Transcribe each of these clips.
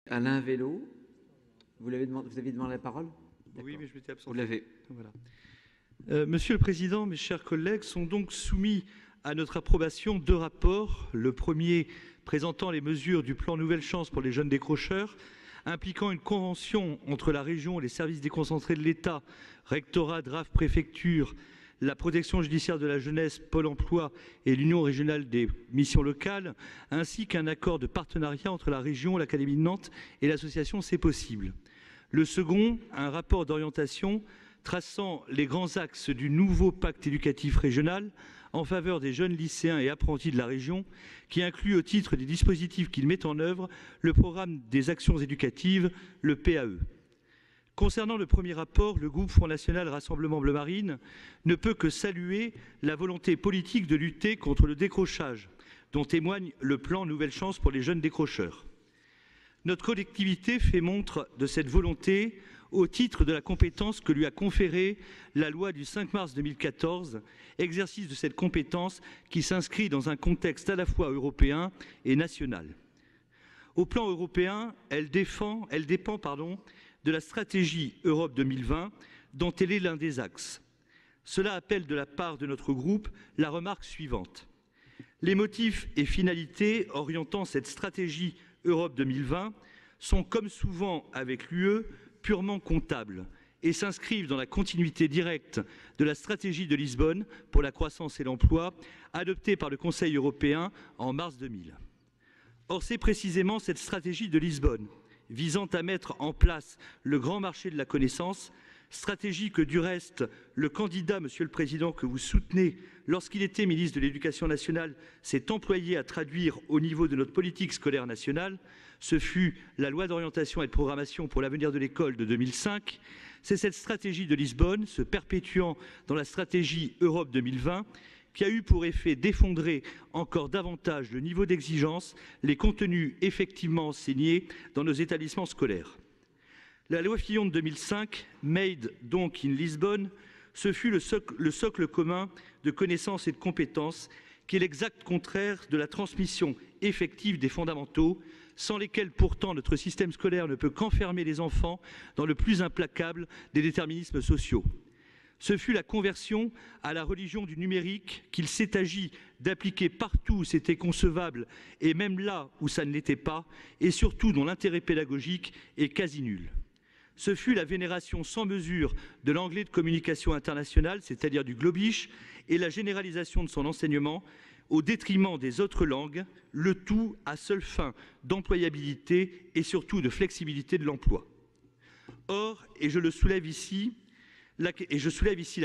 Alain Vélo, vous aviez demandé la parole? Oui, mais je m'étais absent. Vous l'avez. Voilà. Monsieur le Président, mes chers collègues, sont donc soumis à notre approbation deux rapports. Le premier présentant les mesures du plan Nouvelle Chance pour les jeunes décrocheurs, impliquant une convention entre la région, les services déconcentrés de l'État, rectorat, DRAF, préfecture, la protection judiciaire de la jeunesse, Pôle emploi et l'Union régionale des missions locales, ainsi qu'un accord de partenariat entre la région, l'Académie de Nantes et l'association C'est possible. Le second, un rapport d'orientation traçant les grands axes du nouveau pacte éducatif régional en faveur des jeunes lycéens et apprentis de la région, qui inclut au titre des dispositifs qu'il met en œuvre le programme des actions éducatives, le PAE. Concernant le premier rapport, le groupe Front National Rassemblement Bleu Marine ne peut que saluer la volonté politique de lutter contre le décrochage, dont témoigne le plan Nouvelle Chance pour les jeunes décrocheurs. Notre collectivité fait montre de cette volonté au titre de la compétence que lui a conférée la loi du 5 mars 2014, exercice de cette compétence qui s'inscrit dans un contexte à la fois européen et national. Au plan européen, elle dépend de la stratégie Europe 2020, dont elle est l'un des axes. Cela appelle de la part de notre groupe la remarque suivante. Les motifs et finalités orientant cette stratégie Europe 2020 sont, comme souvent avec l'UE, purement comptables et s'inscrivent dans la continuité directe de la stratégie de Lisbonne pour la croissance et l'emploi, adoptée par le Conseil européen en mars 2000. Or, c'est précisément cette stratégie de Lisbonne, visant à mettre en place le grand marché de la connaissance, stratégie que du reste le candidat, Monsieur le Président, que vous soutenez lorsqu'il était ministre de l'Éducation nationale, s'est employé à traduire au niveau de notre politique scolaire nationale. Ce fut la loi d'orientation et de programmation pour l'avenir de l'école de 2005. C'est cette stratégie de Lisbonne, se perpétuant dans la stratégie Europe 2020, qui a eu pour effet d'effondrer encore davantage le niveau d'exigence, les contenus effectivement enseignés dans nos établissements scolaires. La loi Fillon de 2005, made donc in Lisbonne, ce fut le socle commun de connaissances et de compétences qui est l'exact contraire de la transmission effective des fondamentaux, sans lesquels pourtant notre système scolaire ne peut qu'enfermer les enfants dans le plus implacable des déterminismes sociaux. Ce fut la conversion à la religion du numérique qu'il s'est agi d'appliquer partout où c'était concevable et même là où ça ne l'était pas, et surtout dont l'intérêt pédagogique est quasi nul. Ce fut la vénération sans mesure de l'anglais de communication internationale, c'est-à-dire du globish, et la généralisation de son enseignement au détriment des autres langues, le tout à seule fin d'employabilité et surtout de flexibilité de l'emploi. Or, et je soulève ici la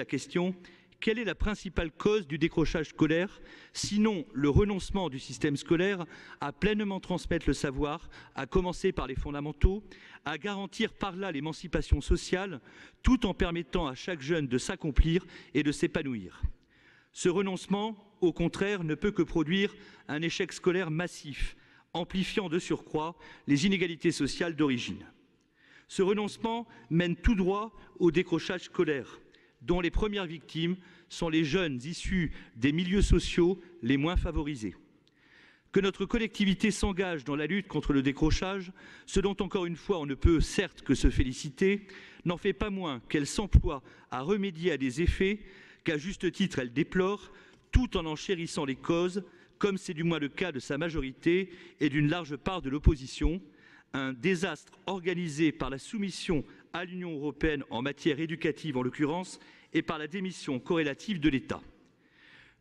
question, quelle est la principale cause du décrochage scolaire, sinon le renoncement du système scolaire à pleinement transmettre le savoir, à commencer par les fondamentaux, à garantir par là l'émancipation sociale, tout en permettant à chaque jeune de s'accomplir et de s'épanouir. Ce renoncement, au contraire, ne peut que produire un échec scolaire massif, amplifiant de surcroît les inégalités sociales d'origine. Ce renoncement mène tout droit au décrochage scolaire, dont les premières victimes sont les jeunes issus des milieux sociaux les moins favorisés. Que notre collectivité s'engage dans la lutte contre le décrochage, ce dont encore une fois on ne peut certes que se féliciter, n'en fait pas moins qu'elle s'emploie à remédier à des effets qu'à juste titre elle déplore, tout en chérissant les causes, comme c'est du moins le cas de sa majorité et d'une large part de l'opposition, un désastre organisé par la soumission à l'Union européenne en matière éducative en l'occurrence, et par la démission corrélative de l'État.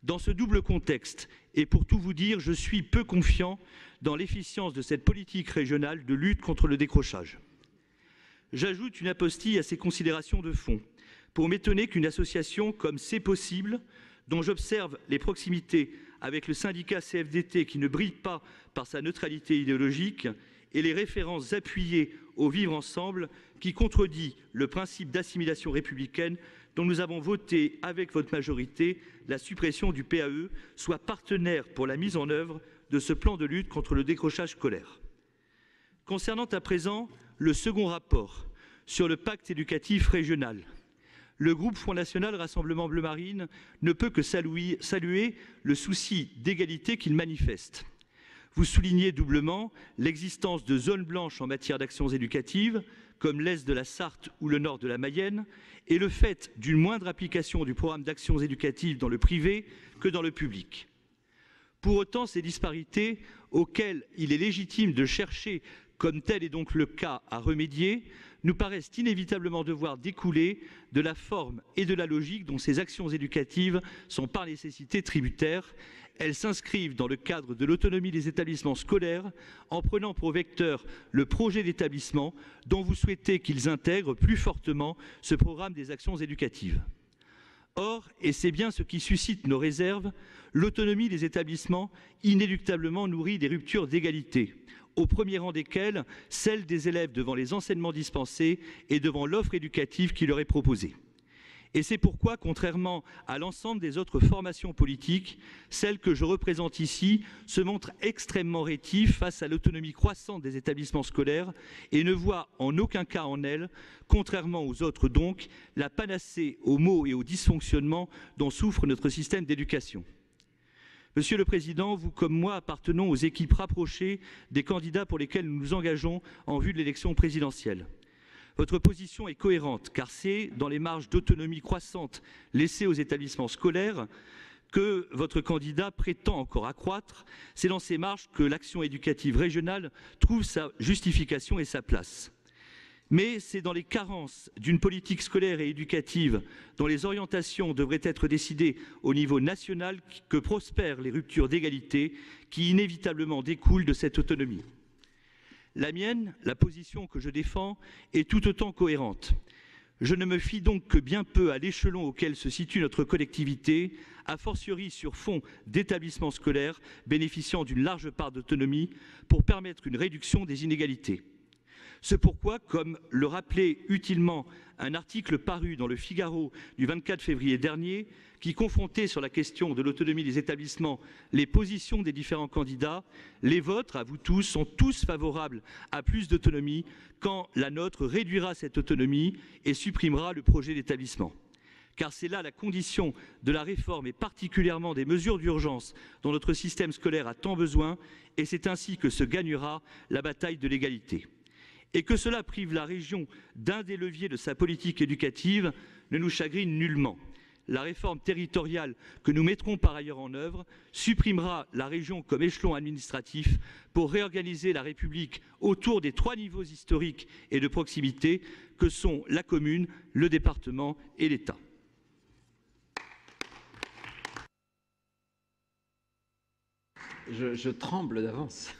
Dans ce double contexte, et pour tout vous dire, je suis peu confiant dans l'efficience de cette politique régionale de lutte contre le décrochage. J'ajoute une apostille à ces considérations de fond, pour m'étonner qu'une association comme C'est possible, dont j'observe les proximités avec le syndicat CFDT qui ne brille pas par sa neutralité idéologique, et les références appuyées au vivre ensemble qui contredit le principe d'assimilation républicaine dont nous avons voté avec votre majorité la suppression du PAE, soit partenaire pour la mise en œuvre de ce plan de lutte contre le décrochage scolaire. Concernant à présent le second rapport sur le pacte éducatif régional, le groupe Front National Rassemblement Bleu Marine ne peut que saluer le souci d'égalité qu'il manifeste. Vous soulignez doublement l'existence de zones blanches en matière d'actions éducatives, comme l'Est de la Sarthe ou le Nord de la Mayenne, et le fait d'une moindre application du programme d'actions éducatives dans le privé que dans le public. Pour autant, ces disparités, auxquelles il est légitime de chercher, comme tel est donc le cas, à remédier, nous paraissent inévitablement devoir découler de la forme et de la logique dont ces actions éducatives sont par nécessité tributaires. Elles s'inscrivent dans le cadre de l'autonomie des établissements scolaires en prenant pour vecteur le projet d'établissement dont vous souhaitez qu'ils intègrent plus fortement ce programme des actions éducatives. Or, et c'est bien ce qui suscite nos réserves, l'autonomie des établissements inéluctablement nourrit des ruptures d'égalité, au premier rang desquelles celle des élèves devant les enseignements dispensés et devant l'offre éducative qui leur est proposée. Et c'est pourquoi, contrairement à l'ensemble des autres formations politiques, celle que je représente ici se montre extrêmement rétive face à l'autonomie croissante des établissements scolaires et ne voit en aucun cas en elle, contrairement aux autres donc, la panacée aux maux et aux dysfonctionnements dont souffre notre système d'éducation. Monsieur le Président, vous comme moi appartenons aux équipes rapprochées des candidats pour lesquels nous nous engageons en vue de l'élection présidentielle. Votre position est cohérente, car c'est dans les marges d'autonomie croissante laissées aux établissements scolaires que votre candidat prétend encore accroître. C'est dans ces marges que l'action éducative régionale trouve sa justification et sa place. Mais c'est dans les carences d'une politique scolaire et éducative dont les orientations devraient être décidées au niveau national que prospèrent les ruptures d'égalité qui inévitablement découlent de cette autonomie. La mienne, la position que je défends, est tout autant cohérente. Je ne me fie donc que bien peu à l'échelon auquel se situe notre collectivité, a fortiori sur fond d'établissements scolaires bénéficiant d'une large part d'autonomie pour permettre une réduction des inégalités. C'est pourquoi, comme le rappelait utilement un article paru dans le Figaro du 24 février dernier, qui confrontait sur la question de l'autonomie des établissements les positions des différents candidats, les vôtres, à vous tous, sont tous favorables à plus d'autonomie, quand la nôtre réduira cette autonomie et supprimera le projet d'établissement. Car c'est là la condition de la réforme et particulièrement des mesures d'urgence dont notre système scolaire a tant besoin, et c'est ainsi que se gagnera la bataille de l'égalité. Et que cela prive la région d'un des leviers de sa politique éducative ne nous chagrine nullement. La réforme territoriale que nous mettrons par ailleurs en œuvre supprimera la région comme échelon administratif pour réorganiser la République autour des 3 niveaux historiques et de proximité que sont la commune, le département et l'État. Je tremble d'avance.